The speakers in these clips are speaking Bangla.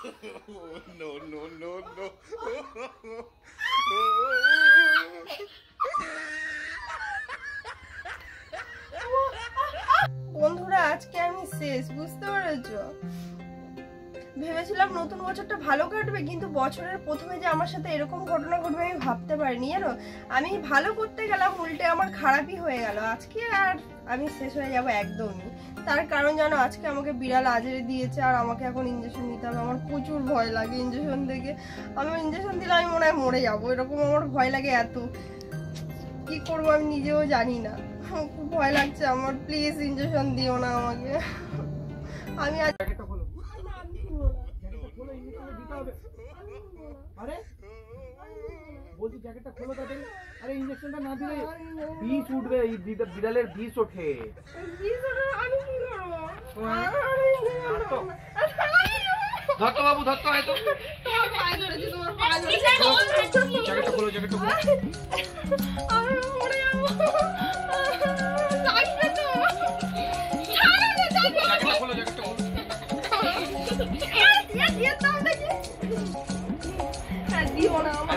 No, no, no, no. বন্ধুরা আজকে আমি শেষ, বুঝতে পেরেছো? ভেবেছিলাম নতুন বছরটা ভালো কাটবে, কিন্তু বছরের প্রথমে যে আমার সাথে এরকম ঘটনা ঘটবে আমি ভাবতে পারিনি। জানো, আমি ভালো করতে গেলাম, উল্টে আমার খারাপই হয়ে গেল। আজকে আর আমি শেষ হয়ে যাবো একদমই। তার কারণ জানো, আজকে আমাকে বিড়াল আজরে দিয়েছে আর আমাকে এখন ইঞ্জেকশন নিতে হবে। আমার প্রচুর ভয় লাগে ইঞ্জেকশন থেকে। আমি ইঞ্জেকশন দিলে আমি মনে হয় মরে যাবো, এরকম আমার ভয় লাগে। এত কি করবো আমি নিজেও জানি না, খুব ভয় লাগছে আমার। প্লিজ ইঞ্জেকশন দিও না আমাকে। আমি আজ আরে বলছি জ্যাকেটটা খোলো তাড়াতাড়ি। আরে ইনজেকশনটা না দিলে বিষ উঠবে, এই বিড়ালের বিষ ওঠে। আমি কি করবো? ধরতো বাবু, ধরতো হয়তো। তোমার পায়ে ধরেছি, তোমার পায়ে ধরেছি। জ্যাকেটটা খোলো, জ্যাকেটটা খোলো। আমি মরে যাবো। লাগবে তো। জ্যাকেটটা খোলো, জ্যাকেটটা খোলো।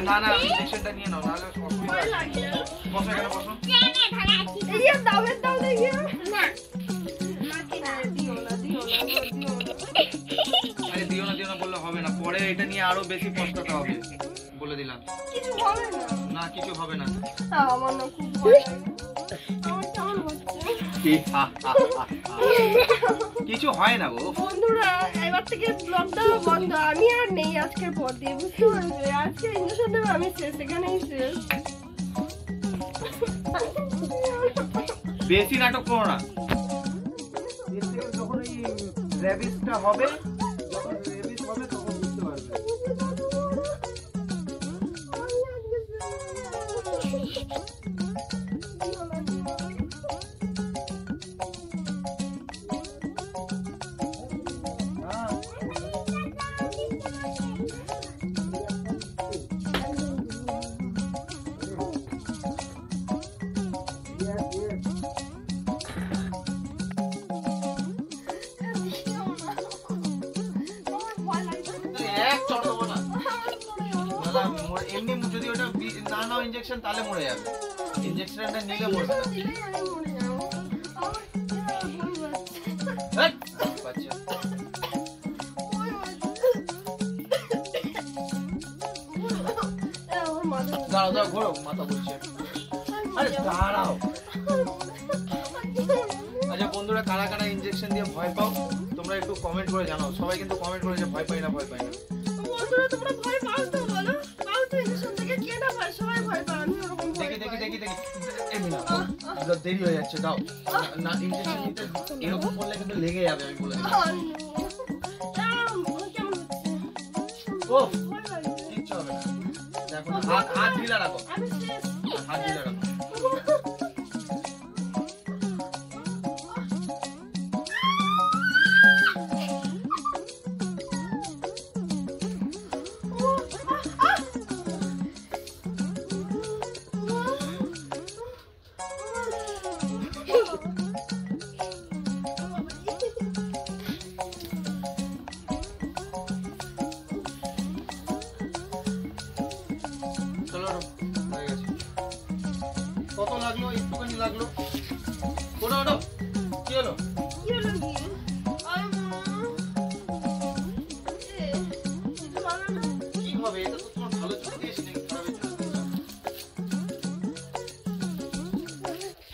না না, ইনজেকশনটা নিয়ে নাও, নাহলে অসুবিধা আছে। বসো এখানে, বসো। এই দামের দাও দেখি না। আরে দিও না বললে হবে না, পরে এটা নিয়ে আরো বেশি পস্তাতে হবে, বলে দিলাম। কিছু হবে না। না, কিছু হবে না। আমার না খুব ভয় লাগে। আমার কেমন হচ্ছে? কিছু হয় না গো বন্ধুরা, এবার থেকে ব্লগটা বন্ধ। আমি আর নেই আজকের পর দিয়ে, বুঝতে পারছো? আজকে ইঞ্জেকশন দেবে, আমি শেষ, এখানেই শেষ। বেশি নাটক করো না। যখন এই র্যাবিসটা হবে, যখন র্যাবিস হবে তখন বুঝতে পারবে। এমনি যদি ওটা না নাও ইনজেকশন, তাহলে মরে যাবে। ইনজেকশনটা নিলে মরবে না। দাঁড়াও দাঁড়াও, ঘোরো, মাথা ঘুরছে। আরে দাঁড়াও। আচ্ছা বন্ধুরা, কারা কারা ইনজেকশন দিয়ে ভয় পাও তোমরা একটু কমেন্ট করে জানাও। সবাই কিন্তু কমেন্ট করে যে ভয় পাই না, ভয় পাই না। বন্ধুরা তোমরা ভয় পাও তো বলো? পাও তো? ইঞ্জেকশন থেকে কে না পায়? সবাই ভয় পায়, আমি ওরকম ভয় পাই। দেখি এমনি না, দেরি হয়ে যাচ্ছে, দাও না। ইনজেকশন নিতে এরকম করলে কিন্তু লেগে যাবে, আমি বলে দিলাম। ও কিচ্ছু হবে না। দেখো না, হাত ঢিলা রাখো, হাত ঢিলা রাখো। কত লাগলো? একটুখানি লাগলো। ওটা ওটা কি হলো? কি হলো? কি হবে? এটা তো তোমার ভালো চোখে দিয়েছি নাকি খারাপের চোখে দিয়েছি?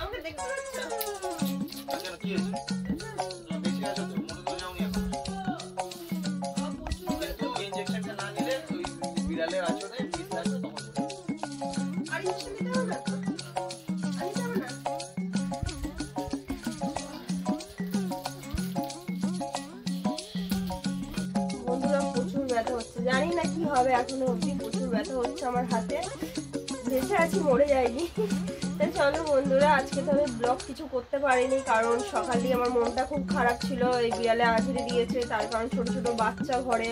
আমাকে দেখতে পাচ্ছ? আচ্ছা কি হয়েছে? বেশি আছে তো, মনে তো যাওনি এখন। কিন্তু ইনজেকশনটা না নিলে ওই বিড়ালের আচরণে বিষ লাগবে, তখন আর ইনজেকশন দিতে হবে না? আমি যাব না। বন্ধুরা প্রচুর ব্যথা হচ্ছে, জানি না কি হবে এখনো অবধি। প্রচুর ব্যথা হচ্ছে আমার হাতে, বেঁচে আছি, মরে যাইনি। তাই চলো বন্ধুরা, আজকে তো আমি ব্লগ কিছু করতে পারিনি, কারণ সকাল দিয়ে আমার মনটা খুব খারাপ ছিল। এই বিড়ালে আঁচড়ে দিয়েছে, তার কারণ ছোট ছোট বাচ্চা ঘরে,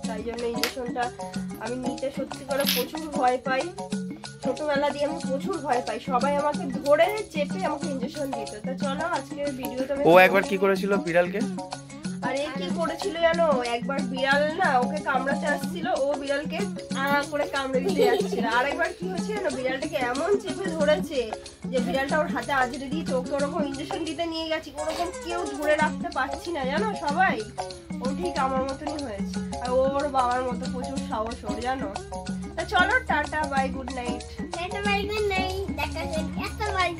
তাই জন্য ইঞ্জেকশনটা আমি নিতে সত্যি করে প্রচুর ভয় পাই। ছোটবেলা দিয়ে আমি প্রচুর ভয় পাই, সবাই আমাকে ধরে চেপে আমাকে ইঞ্জেকশন দিত। তা চলো আজকে ভিডিওটা ও একবার কি করেছিল বিড়ালকে? আরে কি করেছিল জানো, একবার বিড়াল না ওকে কামড়াতে আসছিল, ও বিড়ালকে করে কামড়ে দিতে যাচ্ছিল। আর একবার কি হয়েছে জানো, বিড়ালটাকে এমন চেপে ধরেছে যে বিড়ালটা ওর হাতে আঁচড়ে দিয়ে চোখে ওরকম ইঞ্জেকশন দিতে নিয়ে গেছি, ওরকম কেউ ধরে রাখতে পারছি না জানো সবাই। ও ঠিক আমার মতনই হয়েছে, আর ওর বাবার মতো প্রচুর সাহস ওর জানো। তা চলো টাটা বাই, গুড নাইট। এটা বাই গুড নাইট, দেখা হচ্ছে একটা বাই।